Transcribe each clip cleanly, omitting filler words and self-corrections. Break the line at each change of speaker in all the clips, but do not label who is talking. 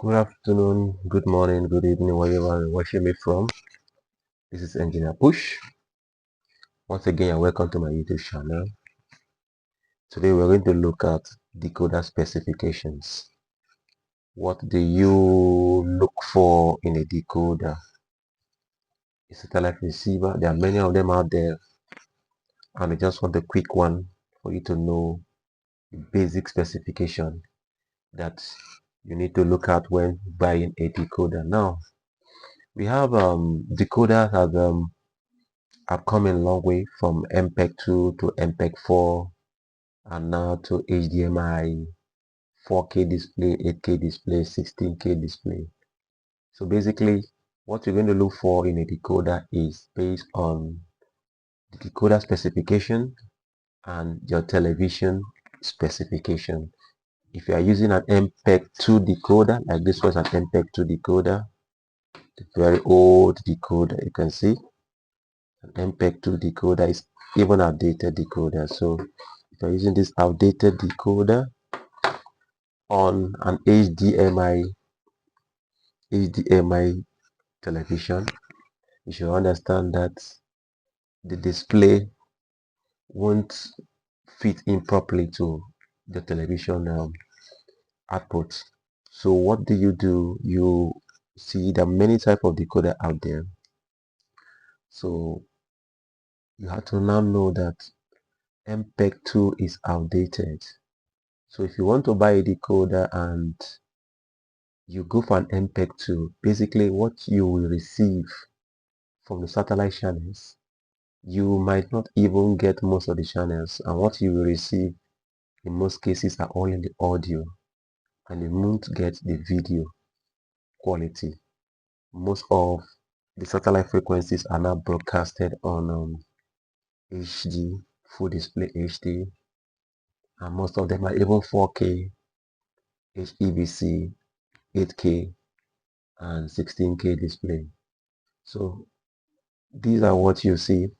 Good afternoon, good morning, good evening, wherever you're watching me from. This is Engineer Push. Once again, you're welcome to my YouTube channel. Today, we're going to look at decoder specifications. What do you look for in a decoder? A satellite receiver. There are many of them out there, and I just want a quick one for you to know the basic specification that you need to look at when buying a decoder. Now, we have decoders have come a long way from MPEG-2 to MPEG-4 and now to HDMI 4K display, 8K display, 16K display. So basically, what you're going to look for in a decoder is based on the decoder specification and your television specification. If you are using an MPEG-2 decoder, like this was an MPEG-2 decoder, the very old decoder, you can see an MPEG-2 decoder is even outdated decoder. So if you're using this outdated decoder on an HDMI television, you should understand that the display won't fit in properly to the television output. So what do? You see there are many type of decoder out there. So you have to now know that MPEG-2 is outdated. So if you want to buy a decoder and you go for an MPEG-2, basically what you will receive from the satellite channels, you might not even get most of the channels, and what you will receive in most cases are only the audio, and you won't get the video quality. Most of the satellite frequencies are now broadcasted on HD, full display HD, and most of them are even 4K, HEVC, 8K, and 16K display. So these are what you see.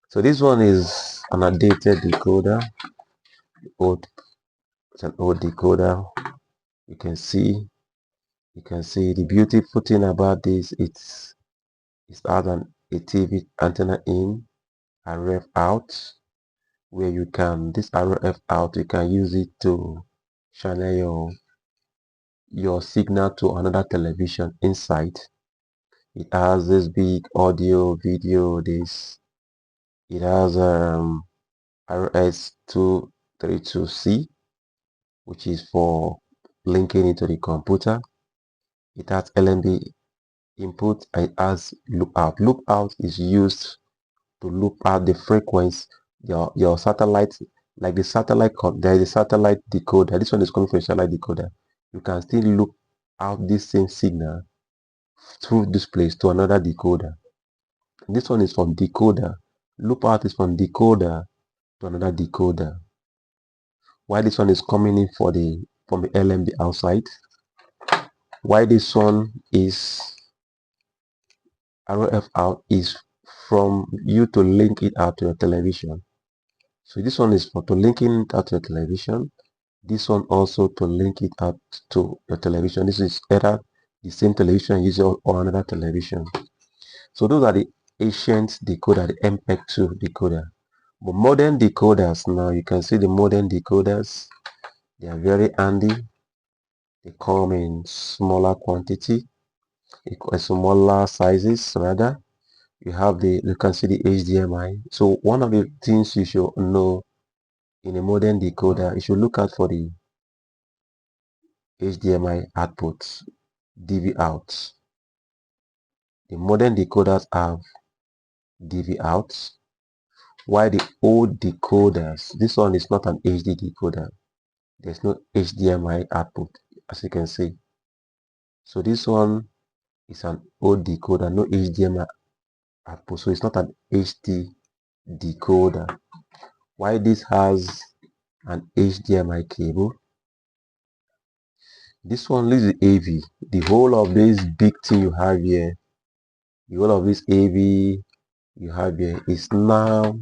So this one is an outdated decoder. It's an old decoder. You can see the beautiful thing about this. It's has a TV antenna in, RF out, where you can this RF out you can use it to channel your signal to another television inside. It has this big audio, video. It has RS232C, which is for linking into the computer. It has LNB input and it has loop out. Loop out is used to loop out the frequency, your satellite, like the satellite, there is a satellite decoder. This one is coming from a satellite decoder. You can still loop out this same signal through this place to another decoder. This one is from decoder. Loop out is from decoder to another decoder. Why this one is coming in from the LMB outside. Why this one is RF out is from you to link it out to your television. So this one is for to linking it out to your television. This one also to link it out to your television. This is either the same television user or another television. So those are the ancient decoder, the MPEG-2 decoder. But modern decoders now, you can see the modern decoders. They are very handy. They come in smaller quantity, smaller sizes rather. You can see the HDMI. So one of the things you should know in a modern decoder, you should look out for the HDMI outputs, DV outs. The modern decoders have DV outs, while the old decoders, this one is not an HD decoder. There's no HDMI output, as you can see. So this one is an old decoder, no HDMI output, so it's not an HD decoder. Why this has an HDMI cable? This one is the AV. The whole of this big thing you have here, the whole of this AV you have here is now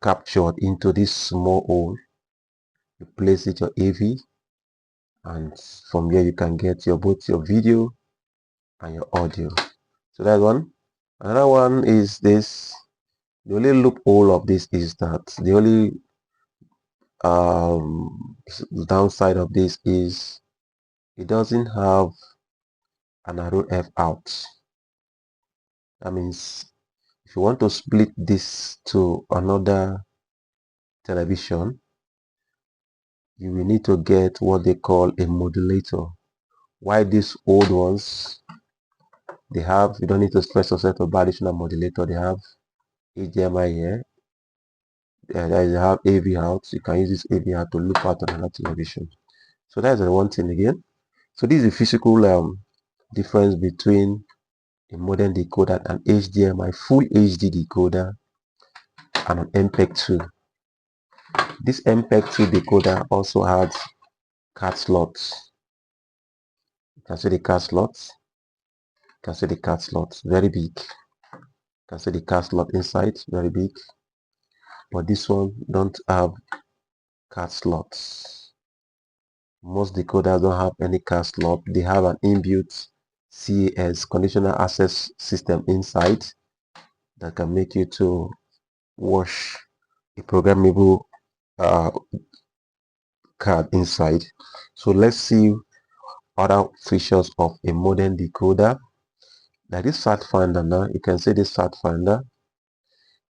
captured into this small hole. You place it your AV, and from here you can get your both your video and your audio. So that's one. Another one is this. The only loophole of this is that the only downside of this is it doesn't have an arrow F out. That means if you want to split this to another television, you will need to get what they call a modulator. Why these old ones, they have, you don't need to stress yourself to buy additional modulator. They have HDMI here, they have AV out. You can use this AV out to look out on another television. So that's the one thing again. So this is the physical difference between a modern decoder and HDMI full HD decoder and an MPEG-2. This MPEG-2 decoder also has card slots. You can see the card slots. You can see the card slots, very big. You can see the card slot inside, very big. But this one don't have card slots. Most decoders don't have any card slot. They have an inbuilt CAS, conditional access system inside, that can make you to wash a programmable uh, card inside. So let's see other features of a modern decoder. Like this sat finder now, you can see this sat finder.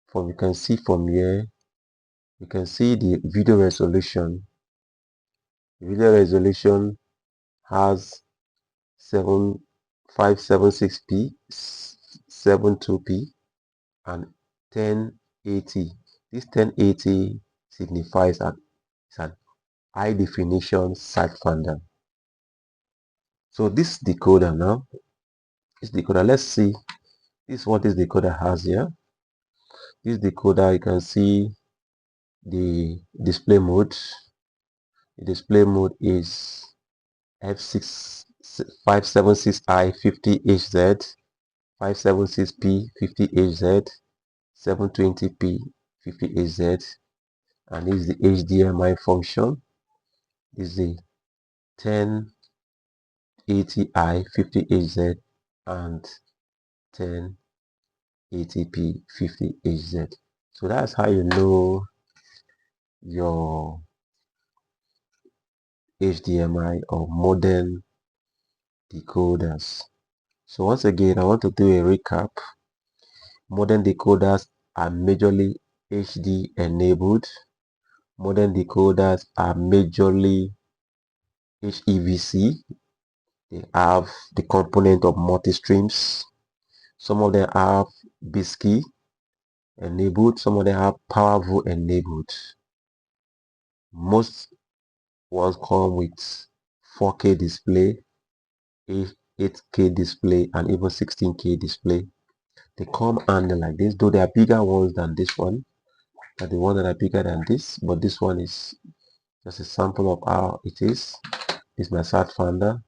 From you can see from here, you can see the video resolution. Video resolution has 7576p, 72p, and 1080. This 1080 signifies that it's an high definition sight finder. So this decoder now, this decoder, let's see this is what this decoder has here. This decoder, you can see the display mode. The display mode is F6 576i 50HZ, 576p 50HZ, 720p 50HZ, and this is the HDMI function. This is the 1080i 50HZ and 1080p 50HZ. So that's how you know your HDMI or modern decoders. So once again, I want to do a recap. Modern decoders are majorly HD enabled. Modern decoders are majorly HEVC. They have the component of multi-streams. Some of them have BISCI enabled. Some of them have PowerView enabled. Most ones come with 4K display, 8K display, and even 16K display. They come and like this, though they are bigger ones than this one. Are the ones that are bigger than this, but this one is just a sample of how it is. This is my sat finder.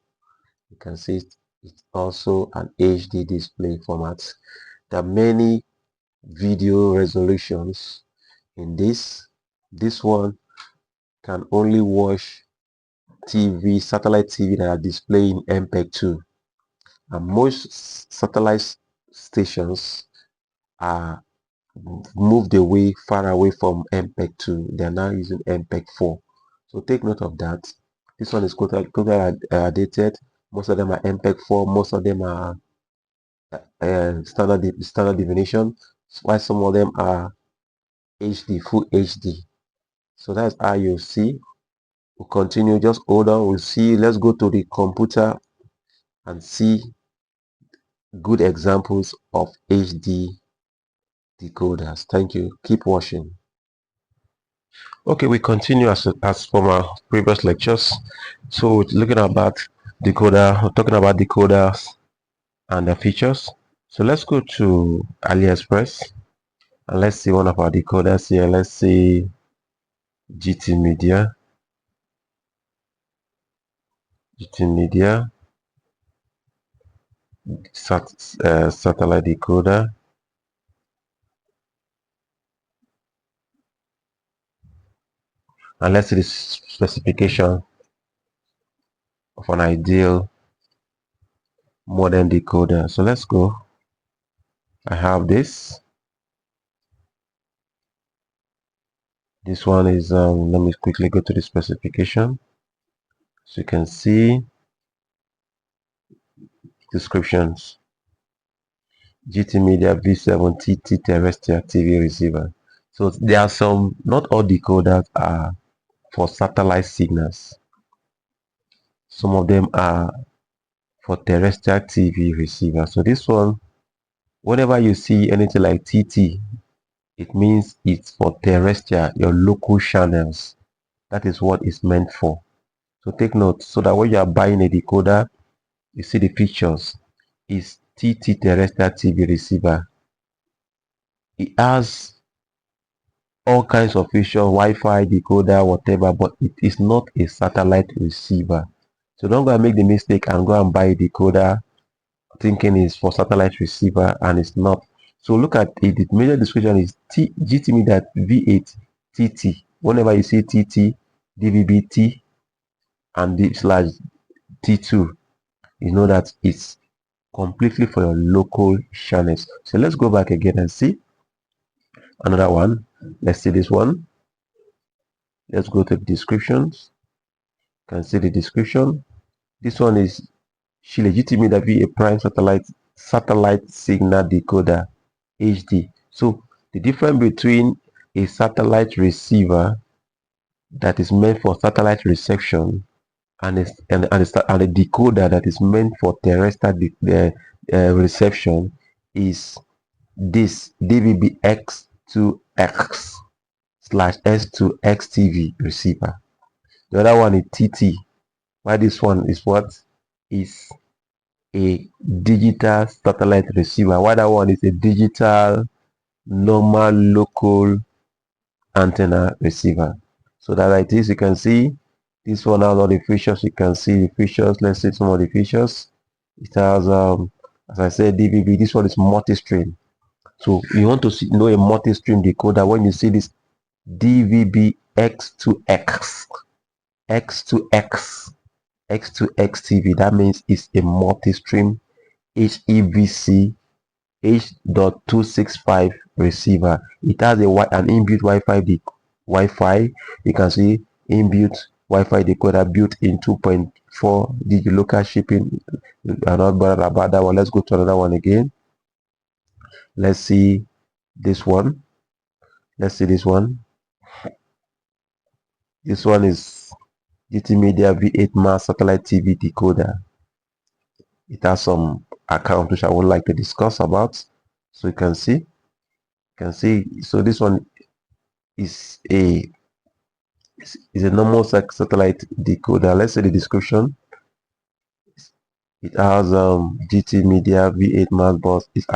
You can see it's also an HD display format. There are many video resolutions in this. This one can only watch TV, satellite TV that are displaying MPEG-2, and most satellite stations are moved away, far away from MPEG-2. They are now using MPEG-4. So take note of that. This one is totally dated. Most of them are MPEG-4. Most of them are standard definition, while some of them are HD, full HD. So that's how you see. We'll continue. Just hold on. We'll see. Let's go to the computer and see good examples of HD decoders. Thank you. Keep watching. Okay, we continue as from our previous lectures. So looking about decoder, we're talking about decoders and their features. So let's go to AliExpress and let's see one of our decoders here. Let's see GT Media, satellite decoder. And let's see the specification. of an ideal modern decoder. So let's go. I have this. This one is let me quickly go to the specification. So you can see descriptions. GT Media V7 TT terrestrial TV receiver. So there are some, not all decoders are for satellite signals. Some of them are for terrestrial TV receiver. So this one, whenever you see anything like TT, it means it's for terrestrial, your local channels. That is what it's meant for. So take note, so that when you are buying a decoder, you see the features. Is TT terrestrial TV receiver. It has all kinds of features, Wi-Fi, decoder, whatever, but it is not a satellite receiver. So don't go and make the mistake and go and buy a decoder thinking it's for satellite receiver, and it's not. So look at it. The major description is GT Media V8 TT. Whenever you see TT, DVB-T, and D/T2, you know that it's completely for your local channels. So let's go back again and see another one. Let's see this one. Let's go to the descriptions. You can see the description. This one is legitimate that be a prime satellite signal decoder HD. So the difference between a satellite receiver that is meant for satellite reception and a decoder that is meant for terrestrial reception is this DVB-X2X slash S2X TV receiver. The other one is TT. Why this one is what is a digital satellite receiver. Why that one is a digital normal local antenna receiver. So that like this, you can see this one has all the features. You can see the features. Let's see some of the features. It has as I said, DVB. This one is multi-stream. So you want to know a multi-stream decoder. When you see this DVB X2X X2X X2X TV, that means it's a multi-stream HEVC H.265 receiver. It has an inbuilt Wi-Fi. You can see inbuilt Wi-Fi decoder built in 2.4 local shipping. I'm not bothered about that one. Let's go to another one again. Let's see this one. Let's see this one. This one is GT Media V8 Mass Satellite TV decoder. It has some account which I would like to discuss about. So you can see. So this one is a normal satellite decoder. Let's say the description. It has GT Media V8 mass bus. It's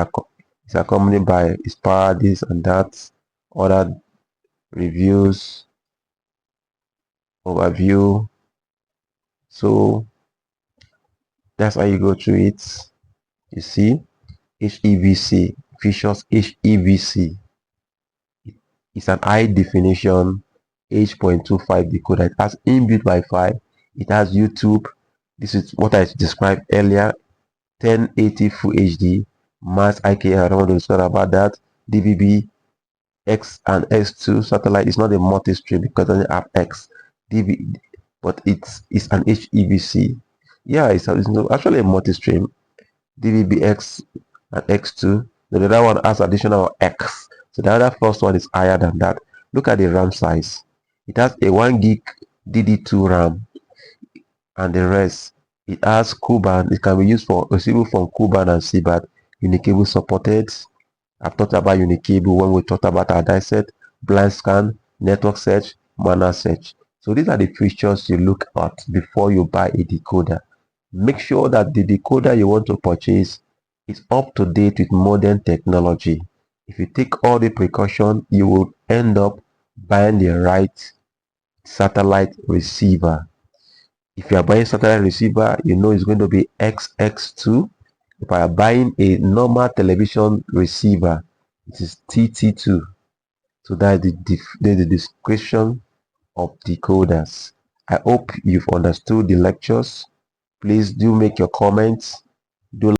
accompanied by its power, this and that, other reviews, overview. So that's how you go through it. You see HEVC features. HEVC. It's an high definition H.25 decoder. It has inbuilt Wi-Fi. It has YouTube. This is what I described earlier. 1080 Full HD. Mass IKR. I don't want to discuss about that. DVB X and S2 satellite. It's not a multi-stream because it doesn't have X. But it's an HEVC. Yeah, it's actually a multi-stream. DVB-X and X2. The other one has additional X. So the other first one is higher than that. Look at the RAM size. It has a 1 gig DD2 RAM, and the rest. It has Ku-band. It can be used for receiving from Ku-band and C-band. Unicable supported. I've talked about Unicable when we talked about our dissect, blind scan, network search, manual search. So these are the features you look at before you buy a decoder. Make sure that the decoder you want to purchase is up to date with modern technology. If you take all the precautions, you will end up buying the right satellite receiver. If you are buying satellite receiver, you know it's going to be XX2. If I am buying a normal television receiver, it is TT2. So that is the description of decoders. I hope you've understood the lectures. Please do make your comments. Do